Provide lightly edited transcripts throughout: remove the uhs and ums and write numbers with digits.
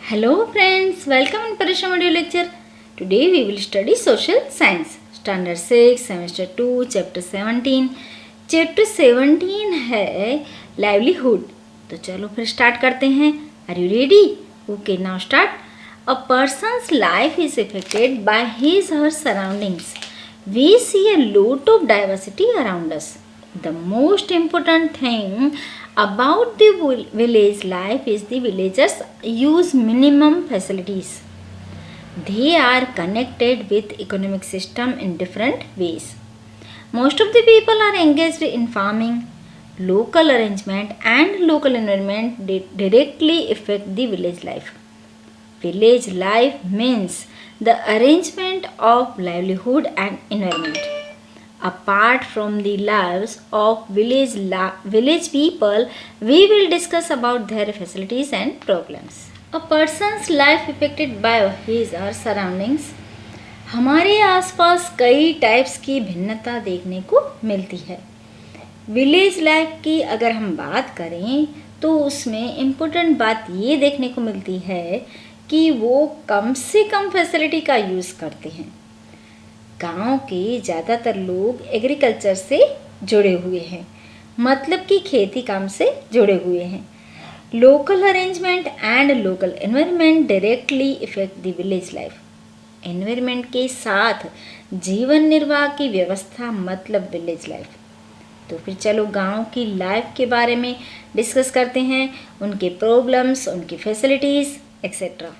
Hello friends, welcome in Parisha Audio Lecture. Today we will study Social Science, Standard 6, Semester 2, Chapter 17. Chapter 17 है Livelihood. तो चलो फिर start करते हैं. Are you ready? Okay, now start. A person's life is affected by his or her surroundings. We see a lot of diversity around us. The most important thing about the village life is the villagers use minimum facilities. They are connected with economic system in different ways. Most of the people are engaged in farming. Local arrangement and local environment directly affect the village life. Village life means the arrangement of livelihood and environment. Apart from the lives of village people, we will discuss about their facilities and problems. A person's life affected by his or surroundings. हमारे आसपास कई types की भिन्नता देखने को मिलती है. Village life की अगर हम बात करें तो उसमें इम्पोर्टेंट बात ये देखने को मिलती है कि वो कम से कम फैसिलिटी का यूज़ करते हैं. गांव के ज़्यादातर लोग एग्रीकल्चर से जुड़े हुए हैं, मतलब कि खेती काम से जुड़े हुए हैं. Local arrangement and local environment directly effect the village life. Environment के साथ जीवन निर्वाह की व्यवस्था मतलब विलेज लाइफ. तो फिर चलो गांव की लाइफ के बारे में डिस्कस करते हैं, उनके प्रॉब्लम्स, उनकी facilities etcetera.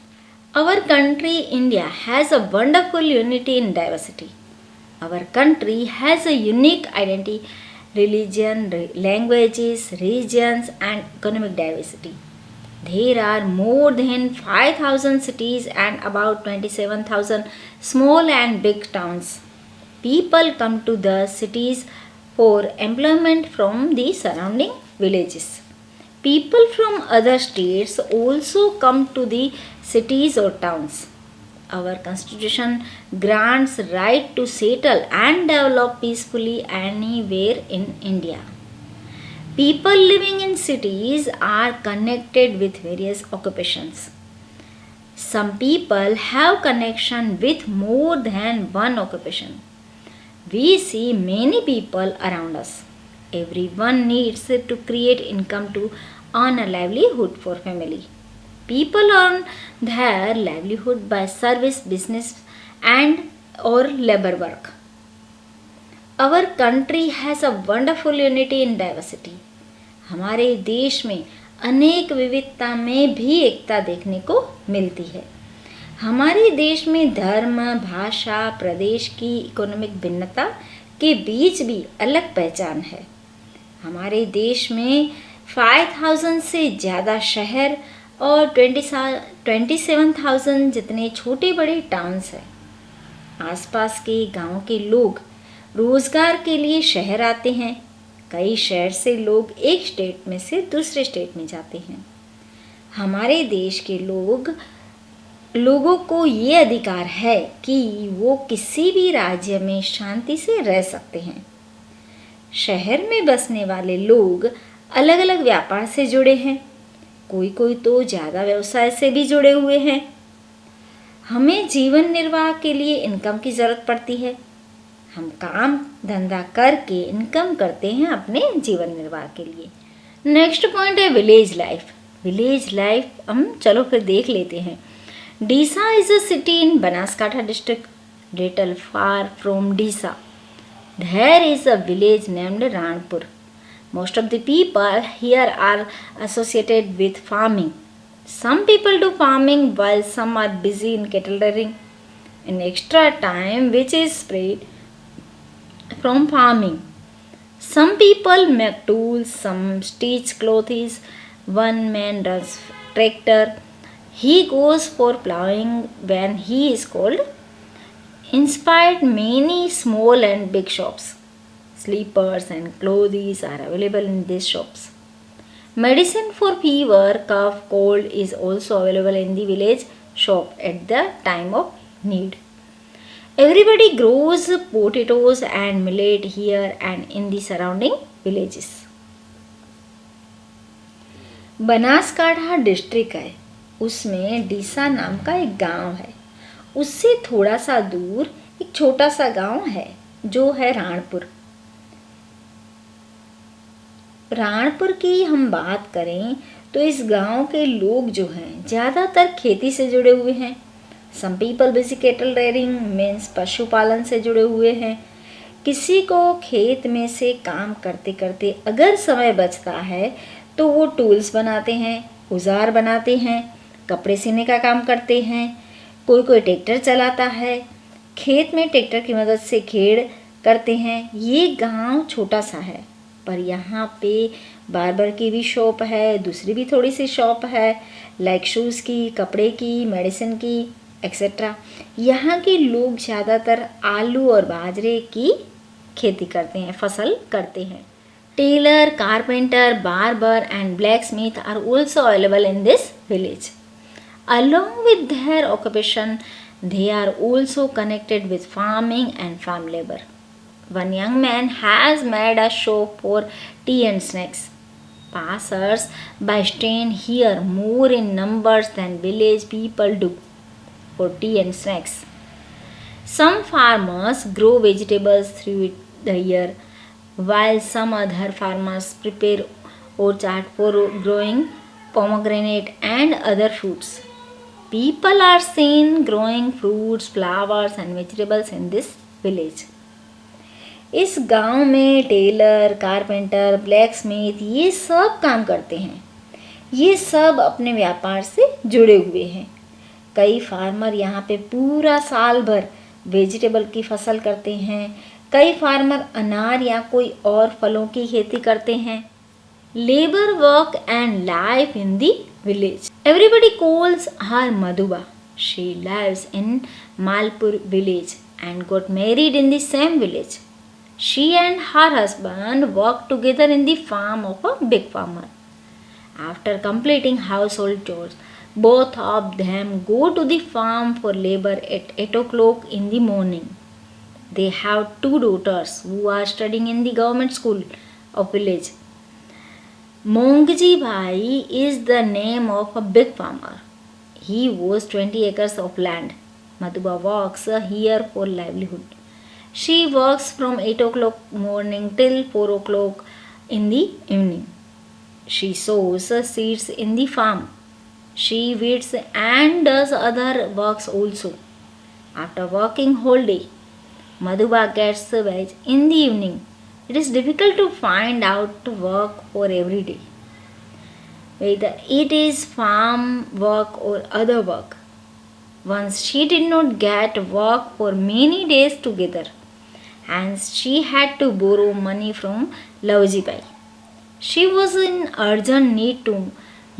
Our country, India, has a wonderful unity in diversity. Our country has a unique identity, religion, languages, regions, and economic diversity. There are more than 5,000 cities and about 27,000 small and big towns. People come to the cities for employment from the surrounding villages. People from other states also come to the cities or towns. Our constitution grants right to settle and develop peacefully anywhere in India. People living in cities are connected with various occupations. Some people have connection with more than one occupation. We see many people around us. Everyone needs to create income to earn a livelihood for family. People earn their livelihood by service, business and or labor work. Our country has a wonderful unity in diversity. हमारे देश में अनेक विविधता में भी एकता देखने को मिलती है. हमारे देश में धर्म, भाषा, प्रदेश की इकोनॉमिक भिन्नता के बीच भी अलग पहचान है. हमारे देश में 5,000 से ज़्यादा शहर और 27,000 जितने छोटे बड़े टाउन्स हैं. आसपास के गांव के लोग रोज़गार के लिए शहर आते हैं. कई शहर से लोग एक स्टेट में से दूसरे स्टेट में जाते हैं. हमारे देश के लोगों को ये अधिकार है कि वो किसी भी राज्य में शांति से रह सकते हैं. शहर में बसने वाले लोग अलग अलग व्यापार से जुड़े हैं. कोई तो ज़्यादा व्यवसाय से भी जुड़े हुए हैं. हमें जीवन निर्वाह के लिए इनकम की ज़रूरत पड़ती है. हम काम धंधा करके इनकम करते हैं अपने जीवन निर्वाह के लिए. नेक्स्ट पॉइंट है विलेज लाइफ. विलेज लाइफ हम चलो फिर देख लेते हैं. Deesa is a city in Banaskantha district. Little far from Deesa there is a village named Ranpur. Most of the people here are associated with farming. Some people do farming while some are busy in cattle rearing. In extra time which is spread from farming. Some people make tools, some stitch clothes, one man runs tractor. He goes for plowing when he is called. Inspired many small and big shops. Slippers and clothes are available in these shops. Medicine for fever, cough, cold is also available in the village shop at the time of need. Everybody grows potatoes and millet here and in the surrounding villages. Banaskantha district है उसमें डीसा नाम का एक गांव है। उससे थोड़ा सा दूर एक छोटा सा गांव है जो है राणपुर। राणपुर की हम बात करें तो इस गांव के लोग जो हैं ज़्यादातर खेती से जुड़े हुए हैं। Some people basic cattle rearing means पशुपालन से जुड़े हुए हैं। किसी को खेत में से काम करते करते अगर समय बचता है तो वो टूल्स बनाते हैं, औजार बनाते हैं, कपड़े सीने का काम करते हैं। कोई कोई ट्रैक्टर चलाता है, खेत में ट्रैक्टर की मदद से खेड़ करते हैं। ये गांव छोटा सा है पर यहाँ पे बार्बर की भी शॉप है, दूसरी भी थोड़ी सी शॉप है, लाइक शूज़ की, कपड़े की, मेडिसिन की एक्सेट्रा। यहाँ के लोग ज़्यादातर आलू और बाजरे की खेती करते हैं, फसल करते हैं। Tailor, carpenter, barber and blacksmith are also available in this village. Along with their occupation, they are also connected with farming and farm labor. One young man has made a shop for tea and snacks. Passers by stand here more in numbers than village people do for tea and snacks. Some farmers grow vegetables through the year, while some other farmers prepare orchard for growing pomegranate and other fruits. People are seen growing fruits, flowers and vegetables in this village. इस गांव में Taylor, carpenter, black Smith ये सब काम करते हैं। ये सब अपने व्यापार से जुड़े हुए हैं। कई फार्मर यहाँ पे पूरा साल भर वेजिटेबल की फसल करते हैं। कई फार्मर अनार या कोई और फलों की खेती करते हैं। Labour work and life in the village. Everybody calls her Madhuba. She lives in Malpur village and got married in the same village. She and her husband work together in the farm of a big farmer. After completing household chores, both of them go to the farm for labor at 8 o'clock in the morning. They have two daughters who are studying in the government school of village. Mongji Bhai is the name of a big farmer. He owns 20 acres of land. Madhuba works here for livelihood. She works from 8 o'clock morning till 4 o'clock in the evening. She sows seeds in the farm. She weeds and does other works also. After working whole day, Madhuba gets veg in the evening. It is difficult to find out work for every day, whether it is farm work or other work. Once she did not get work for many days together. Hence, she had to borrow money from Lavji Bai. She was in urgent need to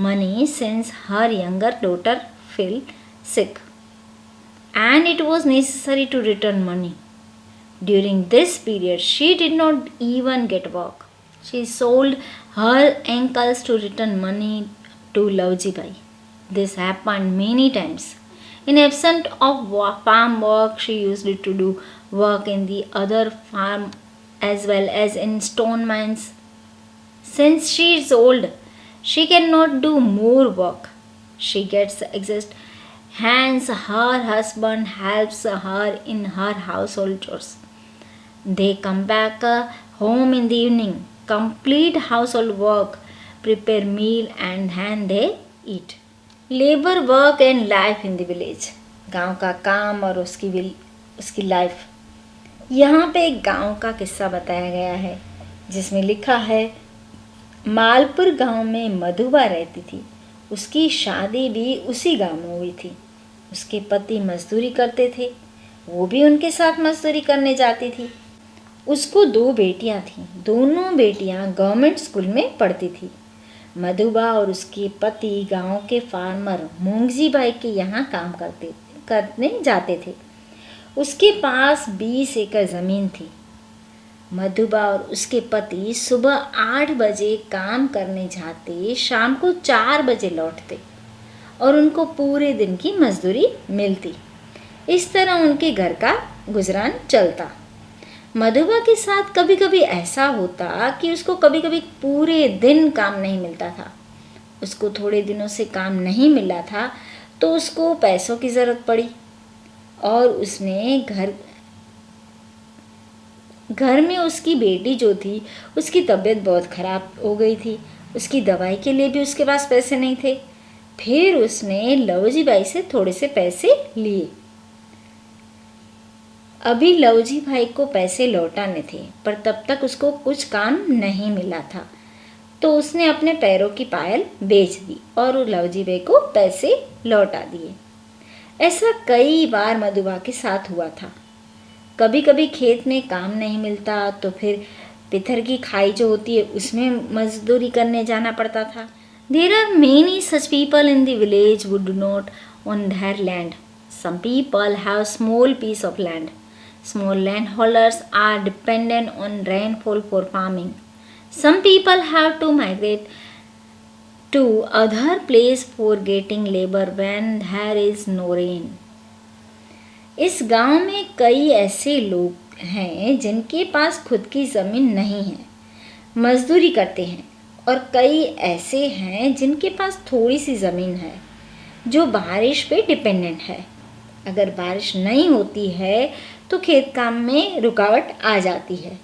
money since her younger daughter fell sick, and it was necessary to return money. During this period, she did not even get work. She sold her ankles to return money to Lavji Bai. This happened many times. In absence of farm work, she used to do work in the other farm as well as in stone mines. Since she is old, she cannot do more work. She gets exhausted. Hence, her husband helps her in her household chores. They come back home in the evening, complete household work, prepare meal and then they eat. Labour work and life in the village. गांव का काम और उसकी life. यहाँ पे एक गांव का किस्सा बताया गया है जिसमें लिखा है, मालपुर गांव में मधुबा रहती थी। उसकी शादी भी उसी गांव में हुई थी। उसके पति मजदूरी करते थे, वो भी उनके साथ मजदूरी करने जाती थी। उसको 2 बेटियां थीं। दोनों बेटियां गवर्नमेंट स्कूल में पढ़ती थी। मधुबा और उसके पति गांव के फार्मर मोंगजी भाई के यहाँ काम करने जाते थे। उसके पास 20 एकड़ ज़मीन थी। मधुबा और उसके पति सुबह 8 बजे काम करने जाते, शाम को 4 बजे लौटते और उनको पूरे दिन की मजदूरी मिलती। इस तरह उनके घर का गुजरान चलता। मधुबा के साथ कभी कभी ऐसा होता कि उसको कभी कभी पूरे दिन काम नहीं मिलता था। उसको थोड़े दिनों से काम नहीं मिला था तो उसको पैसों की ज़रूरत पड़ी और उसने घर में उसकी बेटी जो थी उसकी तबीयत बहुत ख़राब हो गई थी। उसकी दवाई के लिए भी उसके पास पैसे नहीं थे। फिर उसने लवजी बाई से थोड़े से पैसे लिए। अभी लवजी भाई को पैसे लौटाने थे पर तब तक उसको कुछ काम नहीं मिला था, तो उसने अपने पैरों की पायल बेच दी और लवजी भाई को पैसे लौटा दिए। ऐसा कई बार मधुबा के साथ हुआ था। कभी कभी खेत में काम नहीं मिलता तो फिर पिथर की खाई जो होती है उसमें मजदूरी करने जाना पड़ता था। There are many such people in the village who do not own their land. Some people have small piece of land. Small landholders are dependent on rainfall for farming. Some people have to migrate to other place for getting labor when there is no rain. इस गांव में कई ऐसे लोग हैं जिनके पास खुद की ज़मीन नहीं है, मजदूरी करते हैं, और कई ऐसे हैं जिनके पास थोड़ी सी ज़मीन है जो बारिश पे डिपेंडेंट है। अगर बारिश नहीं होती है तो खेत काम में रुकावट आ जाती है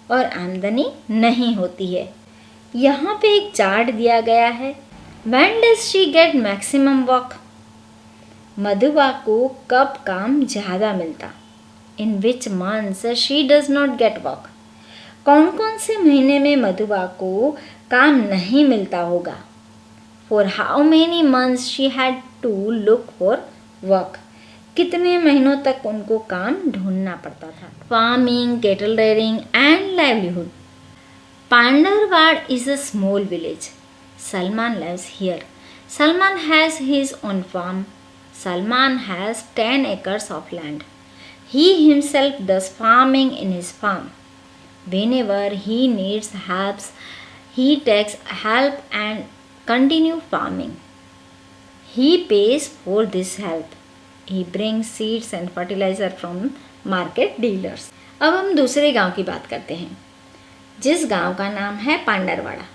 और आमदनी नहीं होती है। यहाँ पे एक चार्ट दिया गया है। When does she get maximum work? मधुबा को कब काम ज़्यादा मिलता? In which months she does not get work? कौन कौन से महीने में मधुबा को काम नहीं मिलता होगा? For how many months she had to look for work? कितने महीनों तक उनको काम ढूंढना पड़ता था? Farming, cattle rearing and livelihood. Pandarwad is a small village. Salman lives here. Salman has his own farm. Salman has 10 acres of land. He himself does farming in his farm. Whenever he needs help, he takes help and continue farming. He pays for this help. He brings seeds and fertilizer from market dealers. अब हम दूसरे गांव की बात करते हैं, जिस गांव का नाम है पांडरवाड़ा,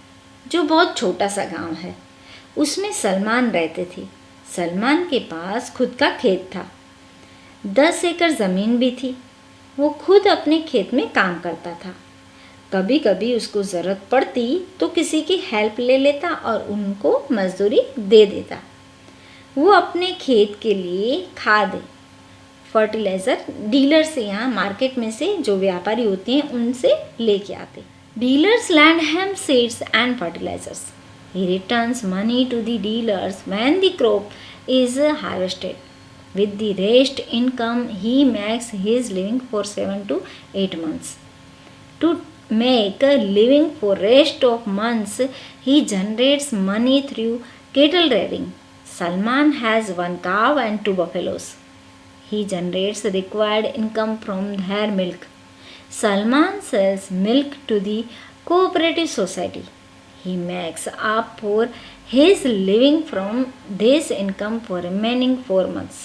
जो बहुत छोटा सा गांव है। उसमें सलमान रहते थे। सलमान के पास खुद का खेत था, 10 एकड़ ज़मीन भी थी। वो खुद अपने खेत में काम करता था। कभी कभी उसको ज़रूरत पड़ती तो किसी की हेल्प ले लेता और उनको मजदूरी दे देता। वो अपने खेत के लिए खाद, फर्टिलाइज़र डीलर से, यहाँ मार्केट में से जो व्यापारी होते हैं उनसे लेके आते। Dealers lend him seeds and fertilisers. He returns money to the dealers when the crop is harvested. With the rest income, he makes his living for 7 to 8 months. To make a living for rest of months, he generates money through cattle rearing. Salman has 1 cow and 2 buffaloes. He generates required income from their milk. Salman sells milk to the cooperative society. He makes up for his living from this income for remaining 4 months.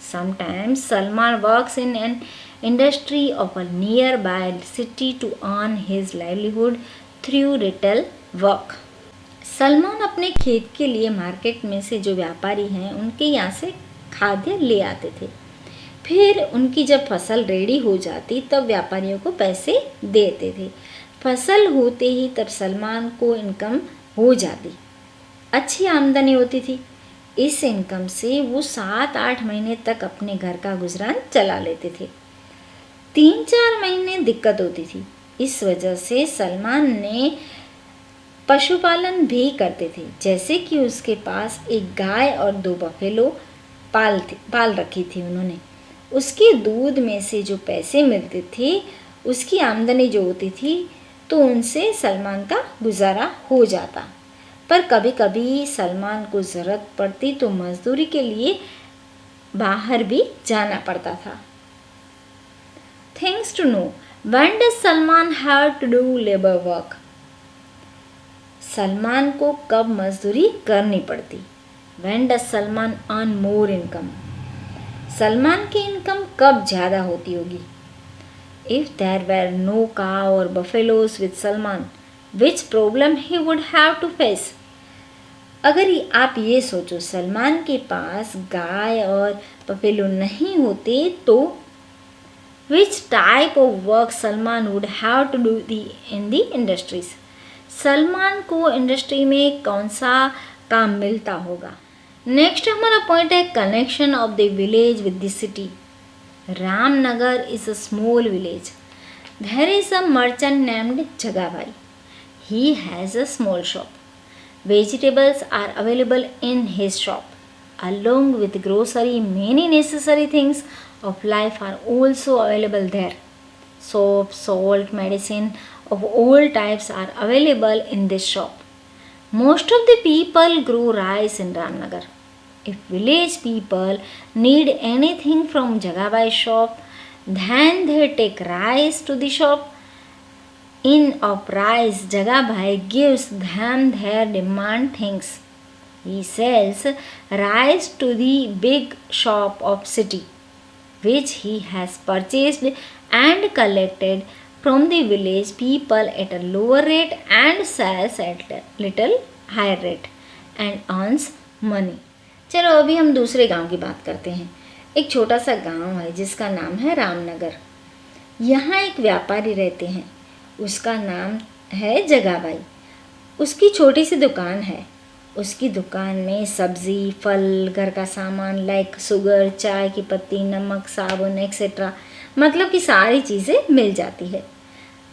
Sometimes Salman works in an industry of a nearby city to earn his livelihood through retail work. Salman अपने खेत के लिए market में से जो व्यापारी हैं उनके यहाँ से खाद्य ले आते थे। फिर उनकी जब फसल रेडी हो जाती तब व्यापारियों को पैसे देते थे। फसल होते ही तब सलमान को इनकम हो जाती, अच्छी आमदनी होती थी। इस इनकम से वो 7-8 महीने तक अपने घर का गुजरान चला लेते थे। 3-4 महीने दिक्कत होती थी। इस वजह से सलमान ने पशुपालन भी करते थे, जैसे कि उसके पास एक गाय और 2 बफेलो पाल रखी थी उन्होंने। उसके दूध में से जो पैसे मिलते थे, उसकी आमदनी जो होती थी, तो उनसे सलमान का गुजारा हो जाता। पर कभी कभी सलमान को ज़रूरत पड़ती तो मजदूरी के लिए बाहर भी जाना पड़ता था। Things to know, when does Salman have to do labour work? Salman को कब मजदूरी करनी पड़ती? When does Salman earn more income? Salman की इनकम कब ज़्यादा होती होगी? If there were no cow or buffaloes with Salman, which problem he would have to face? अगर आप ये सोचो सलमान के पास गाय और पपेलू नहीं होते तो which type of work Salman would have to do in the industries. Salman को इंडस्ट्री में कौन सा काम मिलता होगा। नेक्स्ट हमारा पॉइंट है connection of the village with the city. Ramnagar is a small village. There is a merchant named Jagabhai. He has a small shop. Vegetables are available in his shop. Along with grocery, many necessary things of life are also available there. Soap, salt, medicine of all types are available in this shop. Most of the people grow rice in Ramnagar. If village people need anything from Jagabai's shop, then they take rice to the shop. In a price, Jagabhai gives them their demand things. He sells rice to the big shop of city, which he has purchased and collected from the village people at a lower rate and sells at a little higher rate and earns money. चलो अभी हम दूसरे गांव की बात करते हैं। एक छोटा सा गांव है जिसका नाम है रामनगर। यहाँ एक व्यापारी रहते हैं, उसका नाम है जगाबाई। उसकी छोटी सी दुकान है। उसकी दुकान में सब्ज़ी, फल, घर का सामान लाइक शुगर, चाय की पत्ती, नमक, साबुन एक्सेट्रा, मतलब कि सारी चीज़ें मिल जाती है।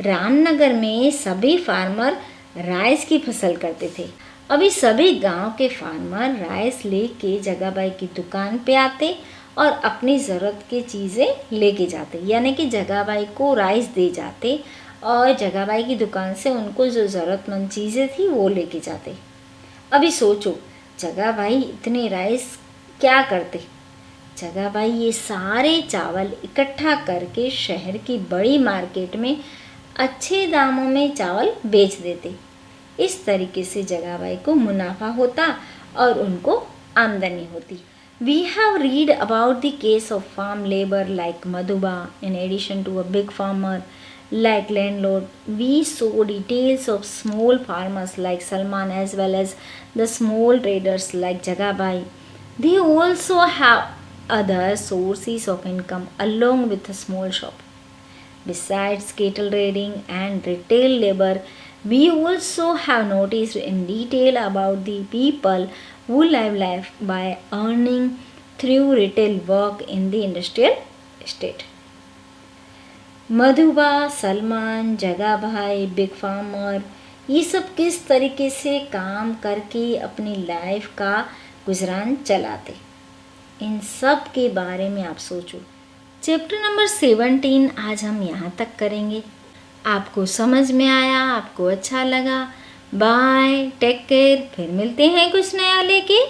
रामनगर में सभी फार्मर राइस की फसल करते थे। अभी सभी गांव के फार्मर राइस लेके जगाबाई की दुकान पे आते और अपनी ज़रूरत की चीज़ें लेके जाते, यानी कि जगाबाई को राइस दे जाते और जगाबाई की दुकान से उनको जो ज़रूरतमंद चीज़ें थी वो लेके जाते। अभी सोचो जगाबाई इतने राइस क्या करते। जगाबाई ये सारे चावल इकट्ठा करके शहर की बड़ी मार्केट में अच्छे दामों में चावल बेच देते। इस तरीके से जगाबाई को मुनाफा होता और उनको आमदनी होती। We have read about the case of farm labor like Madhuba in addition to a big farmer like landlord. We saw details of small farmers like Salman as well as the small traders like Jagabai. They also have other sources of income along with a small shop. Besides cattle raiding and retail labor, we also have noticed in detail about the people who live life by earning through retail work in the industrial estate. Madhuba, Salman, Jagabhai, big farmer, ये सब किस तरीके से काम करके अपनी life का गुजरान चलाते, इन सब के बारे में आप सोचो। चैप्टर नंबर 17 आज हम यहाँ तक करेंगे। आपको समझ में आया, आपको अच्छा लगा? Bye, take care. फिर मिलते हैं कुछ नया लेके।